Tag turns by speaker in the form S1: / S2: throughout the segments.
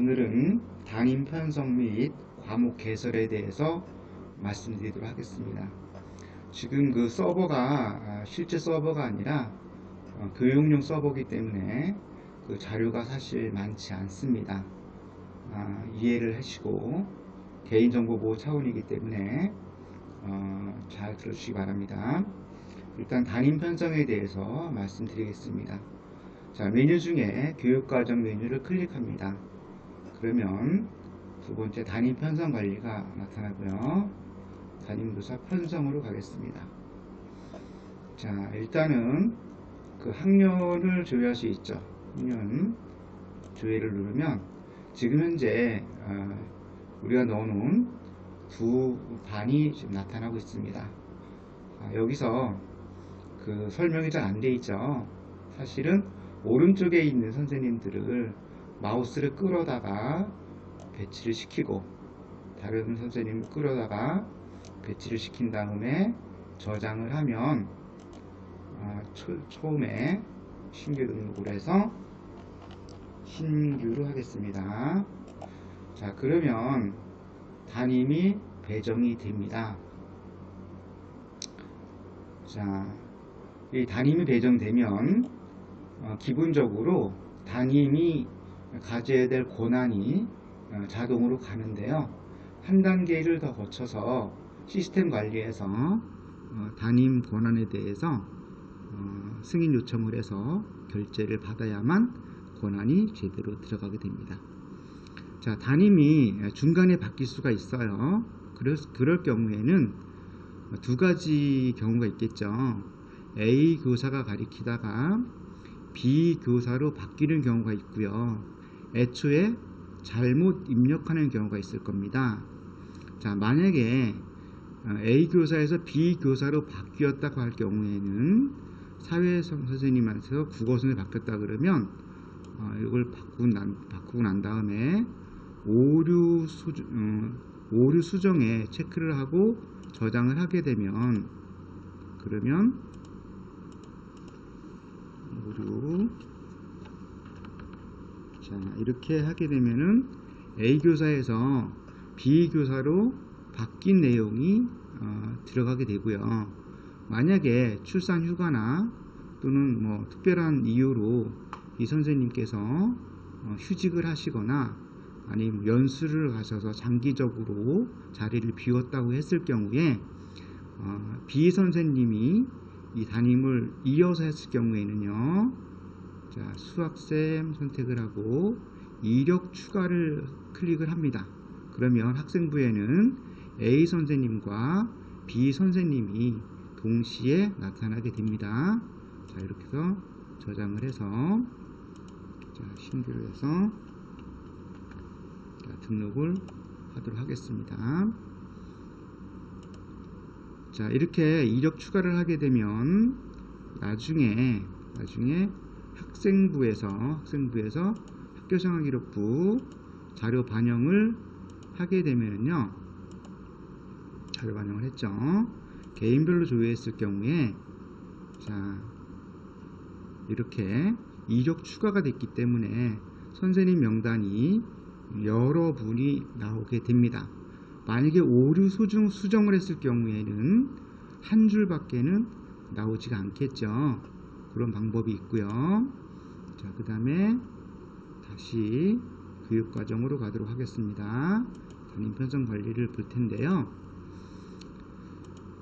S1: 오늘은 담임 편성 및 과목 개설에 대해서 말씀드리도록 하겠습니다. 지금 그 서버가 실제 서버가 아니라 교육용 서버이기 때문에 그 자료가 사실 많지 않습니다. 이해를 하시고 개인정보 보호 차원이기 때문에 잘 들어주시기 바랍니다. 일단 담임 편성에 대해서 말씀드리겠습니다. 자, 메뉴 중에 교육과정 메뉴를 클릭합니다. 그러면 두 번째 담임 편성 관리가 나타나고요. 담임교사 편성으로 가겠습니다. 자, 일단은 그 학년을 조회할 수 있죠. 학년 조회를 누르면 지금 현재 우리가 넣어놓은 두 반이 지금 나타나고 있습니다. 여기서 그 설명이 잘 안 돼 있죠. 사실은 오른쪽에 있는 선생님들을 마우스를 끌어다가 배치를 시키고 다른 선생님을 끌어다가 배치를 시킨 다음에 저장을 하면 처음에 신규 등록을 해서 신규로 하겠습니다. 자, 그러면 담임이 배정이 됩니다. 자, 이 담임이 배정되면 기본적으로 담임이 가져야 될 권한이 자동으로 가는데요. 한 단계를 더 거쳐서 시스템 관리에서 담임 권한에 대해서 승인 요청을 해서 결제를 받아야만 권한이 제대로 들어가게 됩니다. 자, 담임이 중간에 바뀔 수가 있어요. 그럴 경우에는 두 가지 경우가 있겠죠. A 교사가 가리키다가 B 교사로 바뀌는 경우가 있고요. 애초에 잘못 입력하는 경우가 있을 겁니다. 자, 만약에 A 교사에서 B 교사로 바뀌었다고 할 경우에는 사회성 선생님한테서 국어선생님이 바뀌었다 그러면 이걸 바꾸고 난 다음에 오류 수정에 체크를 하고 저장을 하게 되면 그러면 자, 이렇게 하게 되면은 A 교사에서 B 교사로 바뀐 내용이 들어가게 되고요. 만약에 출산 휴가나 또는 뭐 특별한 이유로 이 선생님께서 휴직을 하시거나 아니면 연수를 가셔서 장기적으로 자리를 비웠다고 했을 경우에 B 선생님이 이 담임을 이어서 했을 경우에는요. 자, 수학쌤 선택을 하고 이력 추가를 클릭을 합니다. 그러면 학생부에는 A 선생님과 B 선생님이 동시에 나타나게 됩니다. 자, 이렇게 해서 저장을 해서 자, 신규로 해서 자, 등록을 하도록 하겠습니다. 자, 이렇게 이력 추가를 하게 되면 나중에 학생부에서 학교생활기록부 자료 반영을 하게 되면요. 자료 반영을 했죠. 개인별로 조회했을 경우에 자, 이렇게 이력 추가가 됐기 때문에 선생님 명단이 여러 분이 나오게 됩니다. 만약에 오류 수정을 했을 경우에는 한 줄밖에는 나오지가 않겠죠. 그런 방법이 있고요. 자, 그 다음에 다시 교육과정으로 가도록 하겠습니다. 담임 편성 관리를 볼 텐데요.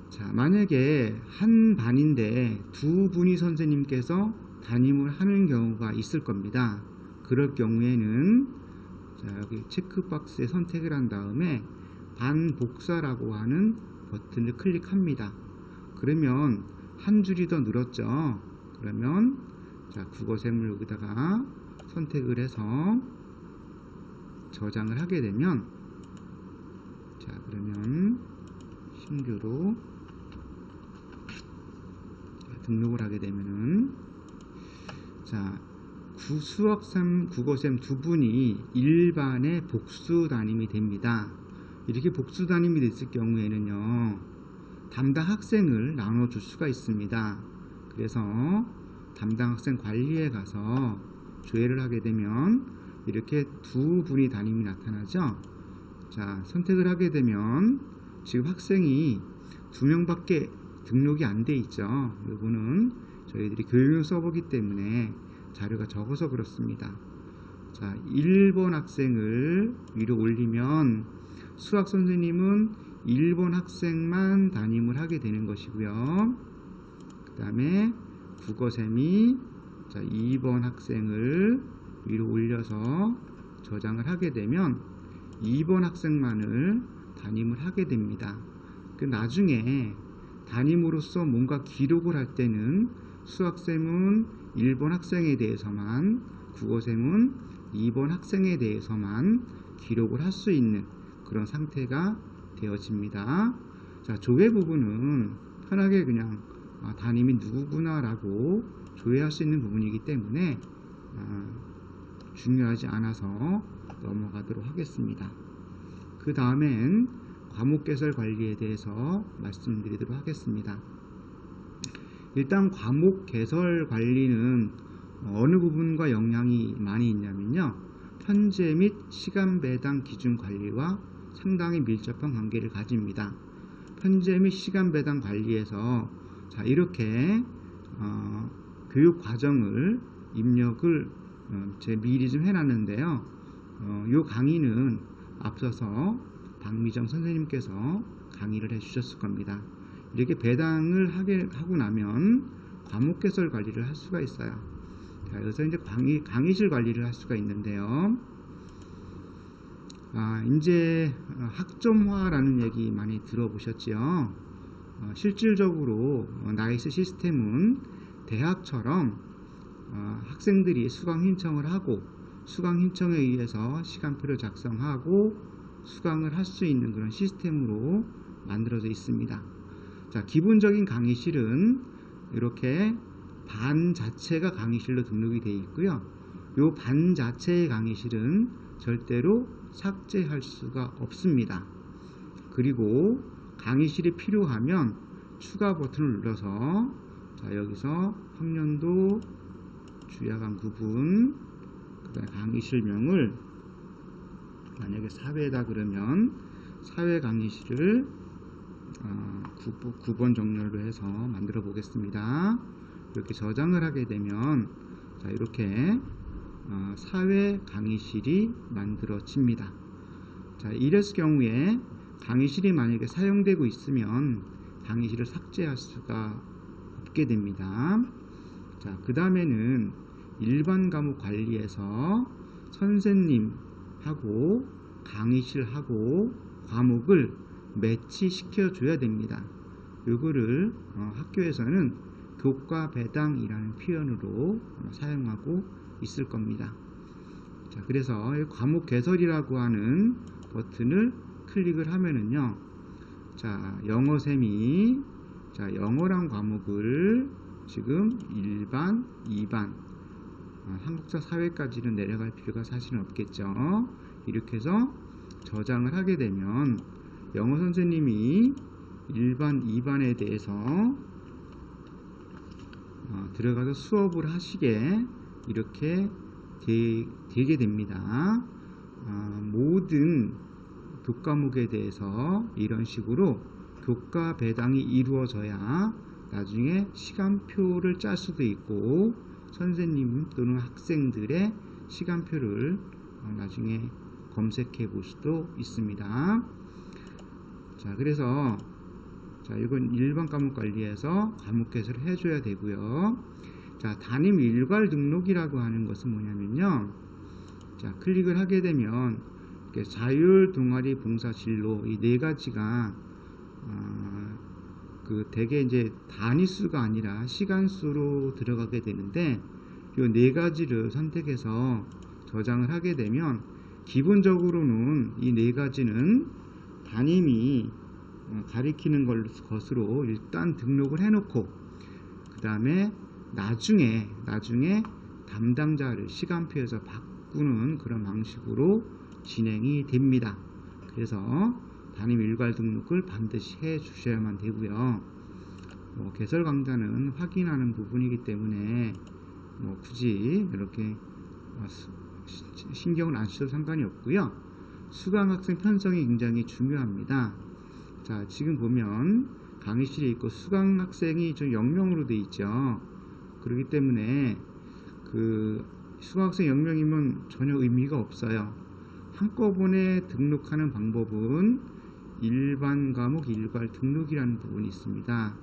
S1: 자, 만약에 한 반인데 두 분이 선생님께서 담임을 하는 경우가 있을 겁니다. 그럴 경우에는 자, 여기 체크박스에 선택을 한 다음에 반복사라고 하는 버튼을 클릭합니다. 그러면 한 줄이 더 늘었죠. 그러면 자, 국어샘을 여기다가 선택을 해서 저장을 하게 되면 자, 그러면 신규로 등록을 하게 되면은 자, 수학쌤, 국어쌤 두 분이 일반의 복수 담임이 됩니다. 이렇게 복수 담임이 됐을 경우에는요, 담당 학생을 나눠줄 수가 있습니다. 그래서 담당 학생 관리에 가서 조회를 하게 되면 이렇게 두 분이 담임이 나타나죠. 자, 선택을 하게 되면 지금 학생이 2명밖에 등록이 안 돼 있죠. 이거는 저희들이 교육용 서버기 때문에 자료가 적어서 그렇습니다. 자, 1번 학생을 위로 올리면 수학 선생님은 1번 학생만 담임을 하게 되는 것이고요. 그 다음에 국어쌤이 자, 2번 학생을 위로 올려서 저장을 하게 되면 2번 학생만을 담임을 하게 됩니다. 그 나중에 담임으로서 뭔가 기록을 할 때는 수학쌤은 1번 학생에 대해서만, 국어쌤은 2번 학생에 대해서만 기록을 할 수 있는 그런 상태가 되어집니다. 자, 조회 부분은 편하게 그냥 담임이 누구구나 라고 조회할 수 있는 부분이기 때문에 중요하지 않아서 넘어가도록 하겠습니다. 그 다음엔 과목 개설 관리에 대해서 말씀드리도록 하겠습니다. 일단 과목 개설 관리는 어느 부분과 영향이 많이 있냐면요, 편제 및 시간 배당 기준 관리와 상당히 밀접한 관계를 가집니다. 편제 및 시간 배당 관리에서 자, 이렇게 교육 과정을 입력을 미리 좀 해놨는데요. 이 강의는 앞서서 박미정 선생님께서 강의를 해주셨을 겁니다. 이렇게 배당을 하고 나면 과목 개설 관리를 할 수가 있어요. 자, 여기서 이제 강의실 관리를 할 수가 있는데요. 이제 학점화라는 얘기 많이 들어보셨죠? 실질적으로 나이스 시스템은 대학처럼 학생들이 수강 신청을 하고 수강 신청에 의해서 시간표를 작성하고 수강을 할 수 있는 그런 시스템으로 만들어져 있습니다. 자, 기본적인 강의실은 이렇게 반 자체가 강의실로 등록이 되어 있고요. 이 반 자체의 강의실은 절대로 삭제할 수가 없습니다. 그리고 강의실이 필요하면 추가 버튼을 눌러서 자, 여기서 학년도, 주야간 구분, 그다음에 강의실명을 만약에 사회다 그러면 사회 강의실을 9번 정렬로 해서 만들어 보겠습니다. 이렇게 저장을 하게 되면 자, 이렇게 사회 강의실이 만들어집니다. 자, 이랬을 경우에 강의실이 만약에 사용되고 있으면 강의실을 삭제할 수가 없게 됩니다. 자, 그 다음에는 일반 과목 관리에서 선생님하고 강의실하고 과목을 매치시켜 줘야 됩니다. 이거를 학교에서는 교과 배당이라는 표현으로 사용하고 있을 겁니다. 자, 그래서 과목 개설이라고 하는 버튼을 클릭을 하면은요, 자, 영어쌤이 자, 영어란 과목을 지금 1반, 2반, 한국사 사회까지는 내려갈 필요가 사실은 없겠죠. 이렇게 해서 저장을 하게 되면 영어 선생님이 1반, 2반에 대해서 들어가서 수업을 하시게 이렇게 되게 됩니다. 모든 교과목에 대해서 이런 식으로 교과 배당이 이루어져야 나중에 시간표를 짤 수도 있고 선생님 또는 학생들의 시간표를 나중에 검색해 볼 수도 있습니다. 자, 그래서 자, 이건 일반 과목 관리에서 과목 개설을 해줘야 되고요. 자, 담임 일괄 등록이라고 하는 것은 뭐냐면요. 자, 클릭을 하게 되면 자율, 동아리, 봉사, 진로 이 네 가지가 대개 이제 단위수가 아니라 시간수로 들어가게 되는데 이 네 가지를 선택해서 저장을 하게 되면 기본적으로는 이 네 가지는 담임이 가리키는 것으로 일단 등록을 해놓고 그 다음에 나중에 담당자를 시간표에서 바꾸는 그런 방식으로 진행이 됩니다. 그래서 담임 일괄 등록을 반드시 해 주셔야만 되고요. 개설 강좌는 확인하는 부분이기 때문에 굳이 이렇게 신경을 안 쓰셔도 상관이 없고요. 수강 학생 편성이 굉장히 중요합니다. 자, 지금 보면 강의실에 있고 수강 학생이 좀 0명으로 돼 있죠. 그렇기 때문에 그 수강 학생 0명이면 전혀 의미가 없어요. 한꺼번에 등록하는 방법은 일반 과목 일괄 등록이라는 부분이 있습니다.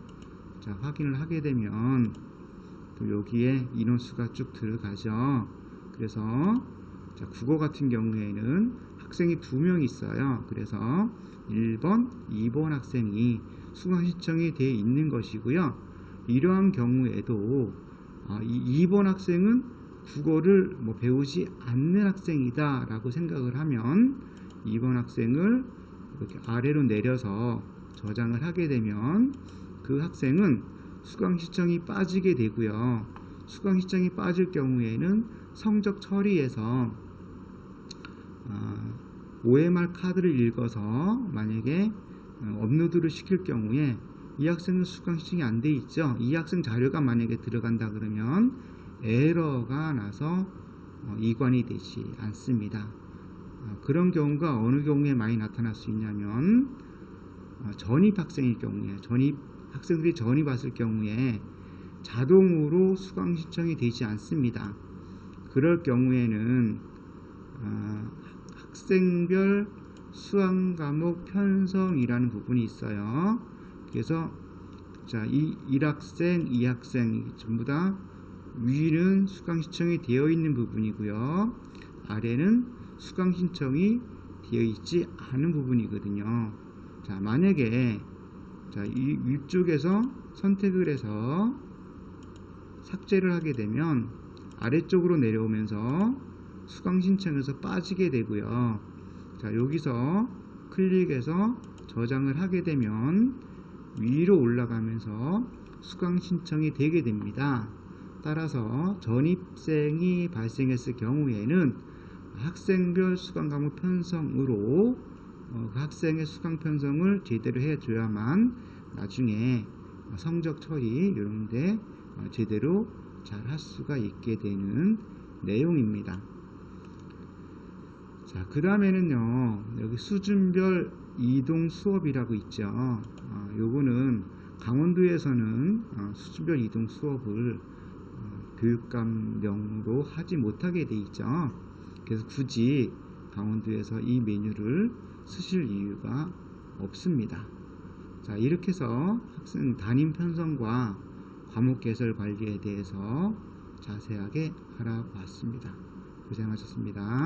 S1: 자, 확인을 하게 되면 또 여기에 인원수가 쭉 들어가죠. 그래서 자, 국어 같은 경우에는 학생이 2명 있어요. 그래서 1번, 2번 학생이 수강 신청이 되어 있는 것이고요. 이러한 경우에도 이 2번 학생은 국어를 배우지 않는 학생이다 라고 생각을 하면 2번 학생을 이렇게 아래로 내려서 저장을 하게 되면 그 학생은 수강 신청이 빠지게 되고요. 수강 신청이 빠질 경우에는 성적 처리에서 OMR 카드를 읽어서 만약에 업로드를 시킬 경우에 이 학생은 수강 신청이 안 돼 있죠. 이 학생 자료가 만약에 들어간다 그러면 에러가 나서 이관이 되지 않습니다. 그런 경우가 어느 경우에 많이 나타날 수 있냐면 전입 학생일 경우에, 학생들이 전입 왔을 경우에 자동으로 수강 신청이 되지 않습니다. 그럴 경우에는 학생별 수강 과목 편성이라는 부분이 있어요. 그래서 자, 1학생, 2학생 전부 다 위는 수강 신청이 되어 있는 부분이고요. 아래는 수강 신청이 되어 있지 않은 부분이거든요. 자, 만약에 자, 이 위쪽에서 선택을 해서 삭제를 하게 되면 아래쪽으로 내려오면서 수강 신청에서 빠지게 되고요. 자, 여기서 클릭해서 저장을 하게 되면 위로 올라가면서 수강 신청이 되게 됩니다. 따라서 전입생이 발생했을 경우에는 학생별 수강 과목 편성으로 그 학생의 수강 편성을 제대로 해줘야만 나중에 성적 처리 이런데 제대로 잘 할 수가 있게 되는 내용입니다. 자, 그 다음에는요, 여기 수준별 이동 수업이라고 있죠. 요거는 강원도에서는 수준별 이동 수업을 교육감령으로 하지 못하게 돼 있죠. 그래서 굳이 강원도에서 이 메뉴를 쓰실 이유가 없습니다. 자, 이렇게 해서 학생 담임 편성과 과목 개설 관리에 대해서 자세하게 알아봤습니다. 고생하셨습니다.